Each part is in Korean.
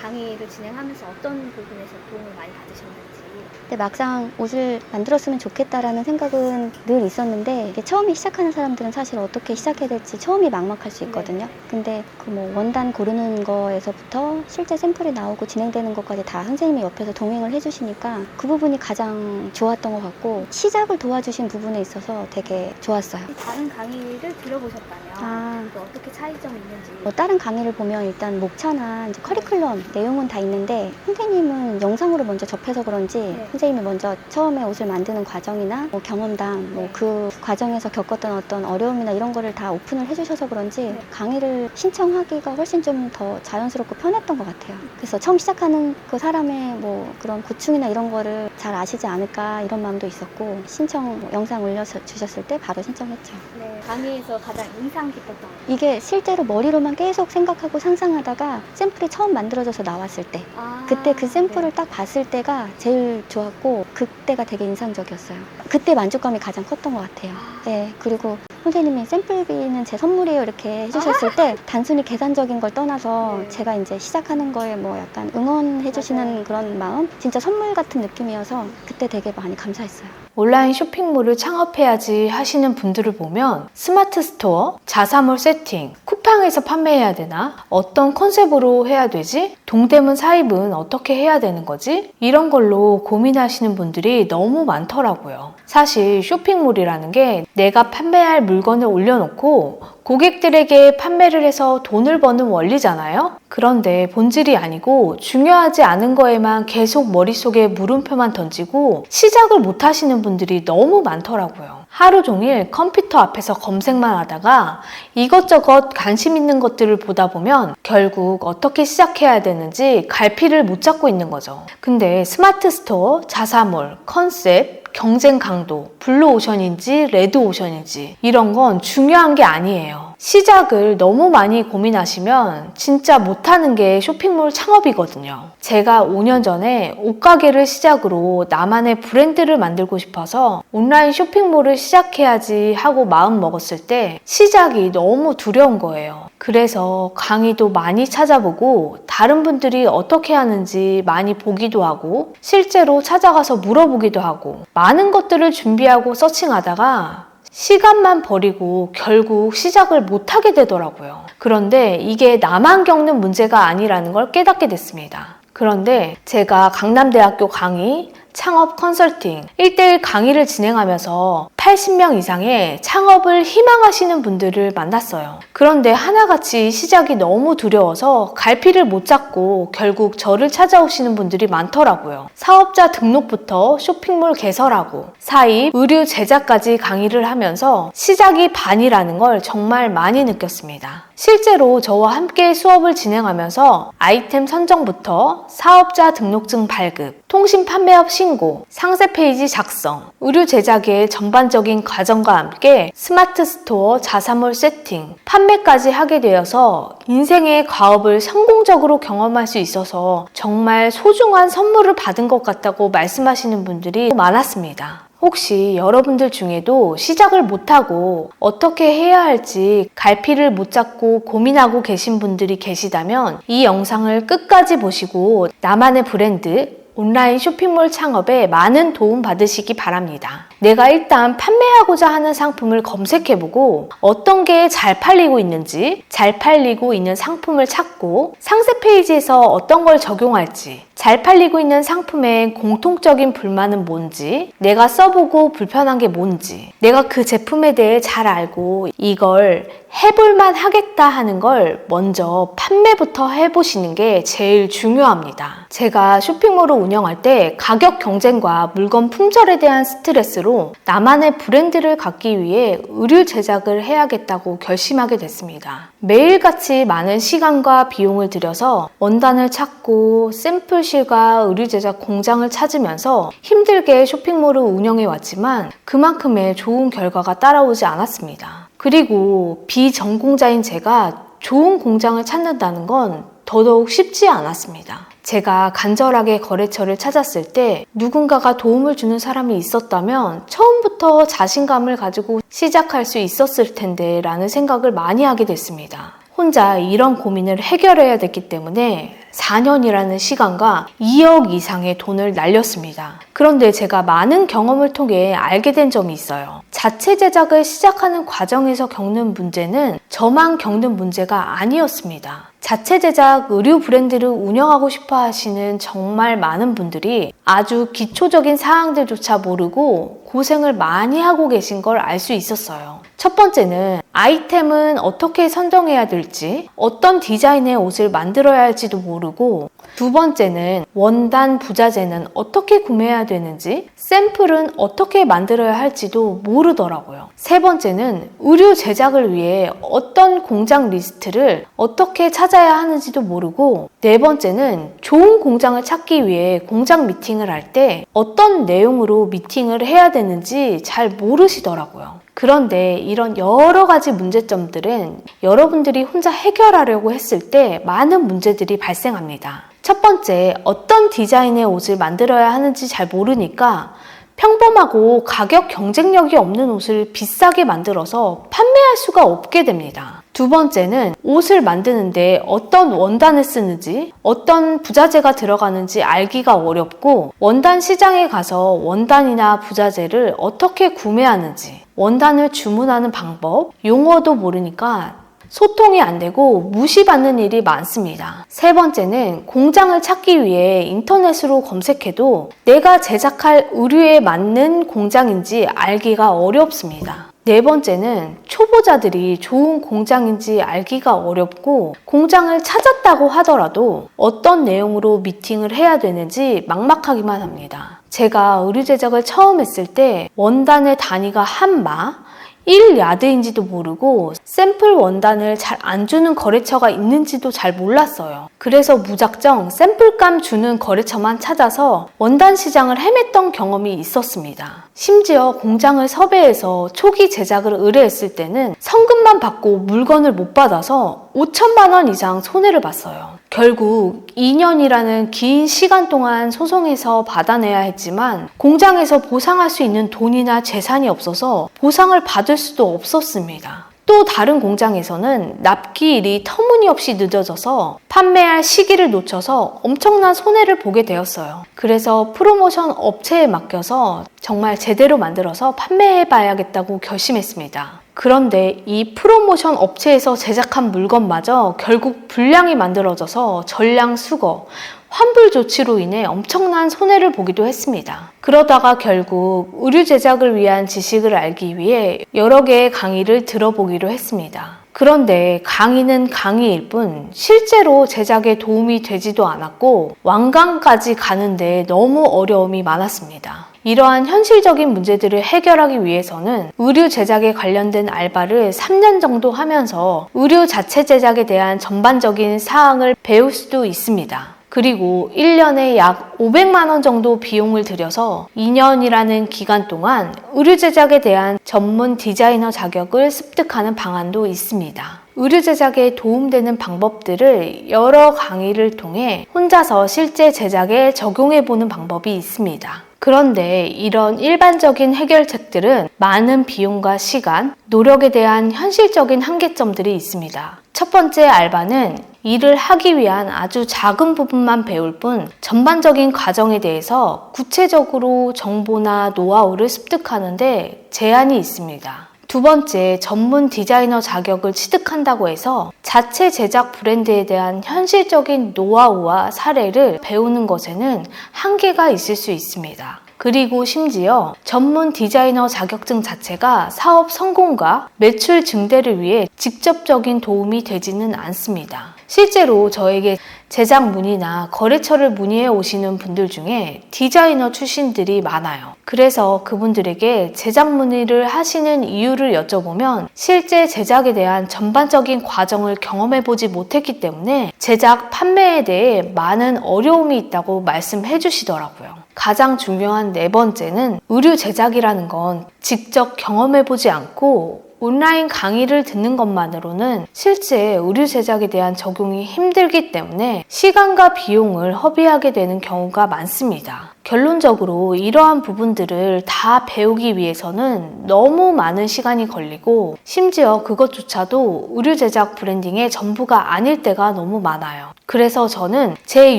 강의를 진행하면서 어떤 부분에서 도움을 많이 받으셨는지. 근데 막상 옷을 만들었으면 좋겠다라는 생각은 늘 있었는데, 이게 처음에 시작하는 사람들은 사실 어떻게 시작해야 될지 처음이 막막할 수 있거든요. 근데 그 뭐 원단 고르는 거에서부터 실제 샘플이 나오고 진행되는 것까지 다 선생님이 옆에서 동행을 해주시니까 그 부분이 가장 좋았던 것 같고, 시작을 도와주신 부분에 있어서 되게 좋았어요. 다른 강의를 들어보셨다면 또 어떻게 차이점이 있는지. 뭐 다른 강의를 보면 일단 목차나 이제 커리큘럼 내용은 다 있는데, 선생님은 영상으로 먼저 접해서 그런지 선생님이 먼저 처음에 옷을 만드는 과정이나 뭐 경험담, 뭐 그 과정에서 겪었던 어떤 어려움이나 이런 거를 다 오픈을 해주셔서 그런지 강의를 신청하기가 훨씬 좀 더 자연스럽고 편했던 것 같아요. 그래서 처음 시작하는 그 사람의 뭐 그런 고충이나 이런 거를 잘 아시지 않을까 이런 마음도 있었고, 신청 영상 올려주셨을 때 바로 신청했죠. 네, 강의에서 가장 인상 깊었던 거. 이게 실제로 머리로만 계속 생각하고 상상하다가 샘플이 처음 만들어져서 나왔을 때, 그때 그 샘플을 딱 봤을 때가 제일 좋았고, 그때가 되게 인상적이었어요. 그때 만족감이 가장 컸던 것 같아요. 네, 그리고 선생님이 샘플비는 제 선물이에요 이렇게 해주셨을 때 단순히 계산적인 걸 떠나서 제가 이제 시작하는 거에 뭐 약간 응원해주시는 그런 마음, 진짜 선물 같은 느낌이어서 그때 되게 많이 감사했어요. 온라인 쇼핑몰을 창업해야지 하시는 분들을 보면 스마트 스토어, 자사몰 세팅, 쿠팡에서 판매해야 되나? 어떤 컨셉으로 해야 되지? 동대문 사입은 어떻게 해야 되는 거지? 이런 걸로 고민하시는 분들이 너무 많더라고요. 사실 쇼핑몰이라는 게 내가 판매할 물건을 올려놓고 고객들에게 판매를 해서 돈을 버는 원리잖아요? 그런데 본질이 아니고 중요하지 않은 거에만 계속 머릿속에 물음표만 던지고 시작을 못 하시는 분들이 너무 많더라고요. 하루 종일 컴퓨터 앞에서 검색만 하다가 이것저것 관심 있는 것들을 보다 보면 결국 어떻게 시작해야 되는지 갈피를 못 잡고 있는 거죠. 근데 스마트 스토어, 자사몰, 컨셉, 경쟁 강도, 블루오션인지 레드오션인지 이런 건 중요한 게 아니에요. 시작을 너무 많이 고민하시면 진짜 못하는 게 쇼핑몰 창업이거든요. 제가 5년 전에 옷가게를 시작으로 나만의 브랜드를 만들고 싶어서 온라인 쇼핑몰을 시작해야지 하고 마음 먹었을 때 시작이 너무 두려운 거예요. 그래서 강의도 많이 찾아보고 다른 분들이 어떻게 하는지 많이 보기도 하고 실제로 찾아가서 물어보기도 하고 많은 것들을 준비하고 서칭하다가 시간만 버리고 결국 시작을 못하게 되더라고요. 그런데 이게 나만 겪는 문제가 아니라는 걸 깨닫게 됐습니다. 그런데 제가 강남대학교 강의, 창업 컨설팅, 1대1 강의를 진행하면서 80명 이상의 창업을 희망하시는 분들을 만났어요. 그런데 하나같이 시작이 너무 두려워서 갈피를 못 잡고 결국 저를 찾아오시는 분들이 많더라고요. 사업자 등록부터 쇼핑몰 개설하고 사입, 의류 제작까지 강의를 하면서 시작이 반이라는 걸 정말 많이 느꼈습니다. 실제로 저와 함께 수업을 진행하면서 아이템 선정부터 사업자 등록증 발급, 통신 판매업 신고, 상세 페이지 작성, 의류 제작의 전반적인 과정과 함께 스마트 스토어, 자사몰 세팅, 판매까지 하게 되어서 인생의 과업을 성공적으로 경험할 수 있어서 정말 소중한 선물을 받은 것 같다고 말씀하시는 분들이 많았습니다. 혹시 여러분들 중에도 시작을 못하고 어떻게 해야 할지 갈피를 못 잡고 고민하고 계신 분들이 계시다면 이 영상을 끝까지 보시고 나만의 브랜드, 온라인 쇼핑몰 창업에 많은 도움 받으시기 바랍니다. 내가 일단 판매하고자 하는 상품을 검색해보고 어떤 게 잘 팔리고 있는지, 잘 팔리고 있는 상품을 찾고 상세 페이지에서 어떤 걸 적용할지, 잘 팔리고 있는 상품의 공통적인 불만은 뭔지, 내가 써보고 불편한 게 뭔지, 내가 그 제품에 대해 잘 알고 이걸 해볼만 하겠다 하는 걸 먼저 판매부터 해보시는 게 제일 중요합니다. 제가 쇼핑몰을 운영할 때 가격 경쟁과 물건 품절에 대한 스트레스로 나만의 브랜드를 갖기 위해 의류 제작을 해야겠다고 결심하게 됐습니다. 매일같이 많은 시간과 비용을 들여서 원단을 찾고 샘플실과 의류 제작 공장을 찾으면서 힘들게 쇼핑몰을 운영해 왔지만 그만큼의 좋은 결과가 따라오지 않았습니다. 그리고 비전공자인 제가 좋은 공장을 찾는다는 건 더더욱 쉽지 않았습니다. 제가 간절하게 거래처를 찾았을 때 누군가가 도움을 주는 사람이 있었다면 처음부터 자신감을 가지고 시작할 수 있었을 텐데 라는 생각을 많이 하게 됐습니다. 혼자 이런 고민을 해결해야 됐기 때문에 4년이라는 시간과 2억 이상의 돈을 날렸습니다. 그런데 제가 많은 경험을 통해 알게 된 점이 있어요. 자체 제작을 시작하는 과정에서 겪는 문제는 저만 겪는 문제가 아니었습니다. 자체 제작 의류 브랜드를 운영하고 싶어 하시는 정말 많은 분들이 아주 기초적인 사항들조차 모르고 고생을 많이 하고 계신 걸 알 수 있었어요. 첫 번째는 아이템은 어떻게 선정해야 될지, 어떤 디자인의 옷을 만들어야 할지도 모르고, 두 번째는 원단 부자재는 어떻게 구매해야 되는지, 샘플은 어떻게 만들어야 할지도 모르더라고요. 세 번째는 의류 제작을 위해 어떤 공장 리스트를 어떻게 찾아야 하는지도 모르고, 네 번째는 좋은 공장을 찾기 위해 공장 미팅을 할 때 어떤 내용으로 미팅을 해야 되는지 잘 모르시더라고요. 그런데 이런 여러 가지 문제점들은 여러분들이 혼자 해결하려고 했을 때 많은 문제들이 발생합니다. 첫 번째, 어떤 디자인의 옷을 만들어야 하는지 잘 모르니까 평범하고 가격 경쟁력이 없는 옷을 비싸게 만들어서 판매할 수가 없게 됩니다. 두 번째는 옷을 만드는데 어떤 원단을 쓰는지, 어떤 부자재가 들어가는지 알기가 어렵고, 원단 시장에 가서 원단이나 부자재를 어떻게 구매하는지, 원단을 주문하는 방법, 용어도 모르니까 소통이 안 되고 무시받는 일이 많습니다. 세 번째는 공장을 찾기 위해 인터넷으로 검색해도 내가 제작할 의류에 맞는 공장인지 알기가 어렵습니다. 네 번째는 초보자들이 좋은 공장인지 알기가 어렵고, 공장을 찾았다고 하더라도 어떤 내용으로 미팅을 해야 되는지 막막하기만 합니다. 제가 의류 제작을 처음 했을 때 원단의 단위가 한마, 1야드인지도 모르고 샘플 원단을 잘 안 주는 거래처가 있는지도 잘 몰랐어요. 그래서 무작정 샘플감 주는 거래처만 찾아서 원단 시장을 헤맸던 경험이 있었습니다. 심지어 공장을 섭외해서 초기 제작을 의뢰했을 때는 성금만 받고 물건을 못 받아서 5천만 원 이상 손해를 봤어요. 결국 2년이라는 긴 시간 동안 소송해서 받아내야 했지만 공장에서 보상할 수 있는 돈이나 재산이 없어서 보상을 받을 수도 없었습니다. 또 다른 공장에서는 납기일이 터무니없이 늦어져서 판매할 시기를 놓쳐서 엄청난 손해를 보게 되었어요. 그래서 프로모션 업체에 맡겨서 정말 제대로 만들어서 판매해봐야겠다고 결심했습니다. 그런데 이 프로모션 업체에서 제작한 물건마저 결국 불량이 만들어져서 전량 수거, 환불 조치로 인해 엄청난 손해를 보기도 했습니다. 그러다가 결국 의류 제작을 위한 지식을 알기 위해 여러 개의 강의를 들어보기로 했습니다. 그런데 강의는 강의일 뿐 실제로 제작에 도움이 되지도 않았고 완강까지 가는데 너무 어려움이 많았습니다. 이러한 현실적인 문제들을 해결하기 위해서는 의류 제작에 관련된 알바를 3년 정도 하면서 의류 자체 제작에 대한 전반적인 사항을 배울 수도 있습니다. 그리고 1년에 약 500만 원 정도 비용을 들여서 2년이라는 기간 동안 의류 제작에 대한 전문 디자이너 자격을 습득하는 방안도 있습니다. 의류 제작에 도움되는 방법들을 여러 강의를 통해 혼자서 실제 제작에 적용해보는 방법이 있습니다. 그런데 이런 일반적인 해결책들은 많은 비용과 시간, 노력에 대한 현실적인 한계점들이 있습니다. 첫 번째 알바는 일을 하기 위한 아주 작은 부분만 배울 뿐 전반적인 과정에 대해서 구체적으로 정보나 노하우를 습득하는데 제한이 있습니다. 두 번째, 전문 디자이너 자격을 취득한다고 해서 자체 제작 브랜드에 대한 현실적인 노하우와 사례를 배우는 것에는 한계가 있을 수 있습니다. 그리고 심지어 전문 디자이너 자격증 자체가 사업 성공과 매출 증대를 위해 직접적인 도움이 되지는 않습니다. 실제로 저에게 제작 문의나 거래처를 문의해 오시는 분들 중에 디자이너 출신들이 많아요. 그래서 그분들에게 제작 문의를 하시는 이유를 여쭤보면 실제 제작에 대한 전반적인 과정을 경험해보지 못했기 때문에 제작 판매에 대해 많은 어려움이 있다고 말씀해 주시더라고요. 가장 중요한 네 번째는 의류 제작이라는 건 직접 경험해보지 않고 온라인 강의를 듣는 것만으로는 실제 의류 제작에 대한 적용이 힘들기 때문에 시간과 비용을 허비하게 되는 경우가 많습니다. 결론적으로 이러한 부분들을 다 배우기 위해서는 너무 많은 시간이 걸리고 심지어 그것조차도 의류 제작 브랜딩의 전부가 아닐 때가 너무 많아요. 그래서 저는 제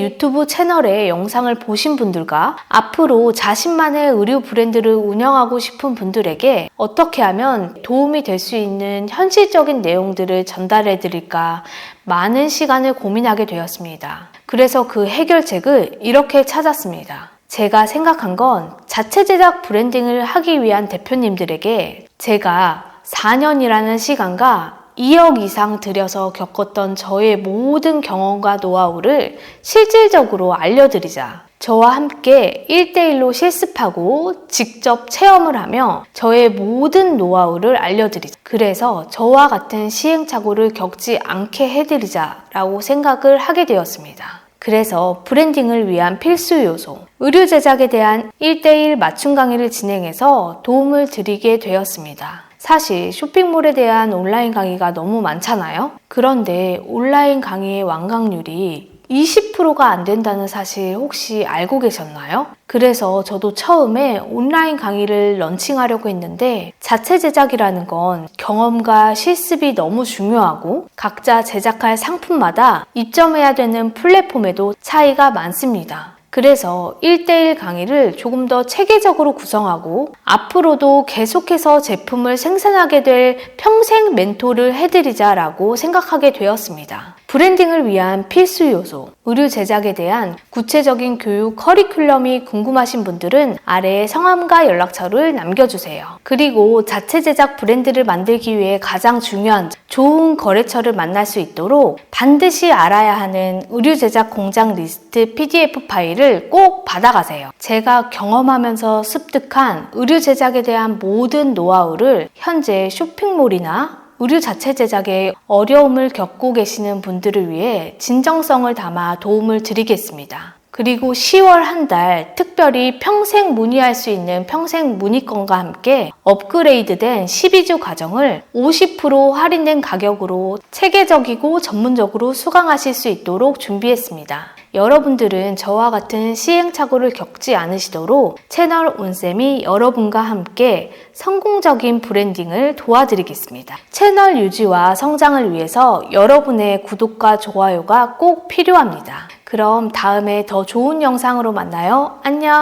유튜브 채널에 영상을 보신 분들과 앞으로 자신만의 의류 브랜드를 운영하고 싶은 분들에게 어떻게 하면 도움이 될 수 있는 현실적인 내용들을 전달해 드릴까 많은 시간을 고민하게 되었습니다. 그래서 그 해결책을 이렇게 찾았습니다. 제가 생각한 건 자체 제작 브랜딩을 하기 위한 대표님들에게 제가 4년이라는 시간과 2억 이상 들여서 겪었던 저의 모든 경험과 노하우를 실질적으로 알려드리자. 저와 함께 1대1로 실습하고 직접 체험을 하며 저의 모든 노하우를 알려드리자. 그래서 저와 같은 시행착오를 겪지 않게 해드리자라고 생각을 하게 되었습니다. 그래서 브랜딩을 위한 필수 요소, 의류 제작에 대한 1대1 맞춤 강의를 진행해서 도움을 드리게 되었습니다. 사실 쇼핑몰에 대한 온라인 강의가 너무 많잖아요? 그런데 온라인 강의의 완강률이 20%가 안 된다는 사실 혹시 알고 계셨나요? 그래서 저도 처음에 온라인 강의를 런칭하려고 했는데 자체 제작이라는 건 경험과 실습이 너무 중요하고 각자 제작할 상품마다 입점해야 되는 플랫폼에도 차이가 많습니다. 그래서 1대1 강의를 조금 더 체계적으로 구성하고 앞으로도 계속해서 제품을 생산하게 될 평생 멘토를 해드리자라고 생각하게 되었습니다. 브랜딩을 위한 필수 요소, 의류 제작에 대한 구체적인 교육 커리큘럼이 궁금하신 분들은 아래에 성함과 연락처를 남겨주세요. 그리고 자체 제작 브랜드를 만들기 위해 가장 중요한 좋은 거래처를 만날 수 있도록 반드시 알아야 하는 의류 제작 공장 리스트 PDF 파일을 꼭 받아가세요. 제가 경험하면서 습득한 의류 제작에 대한 모든 노하우를 현재 쇼핑몰이나 의류 자체 제작에 어려움을 겪고 계시는 분들을 위해 진정성을 담아 도움을 드리겠습니다. 그리고 10월 한 달 특별히 평생 문의할 수 있는 평생 문의권과 함께 업그레이드된 12주 과정을 50% 할인된 가격으로 체계적이고 전문적으로 수강하실 수 있도록 준비했습니다. 여러분들은 저와 같은 시행착오를 겪지 않으시도록 채널 온쌤이 여러분과 함께 성공적인 브랜딩을 도와드리겠습니다. 채널 유지와 성장을 위해서 여러분의 구독과 좋아요가 꼭 필요합니다. 그럼 다음에 더 좋은 영상으로 만나요. 안녕!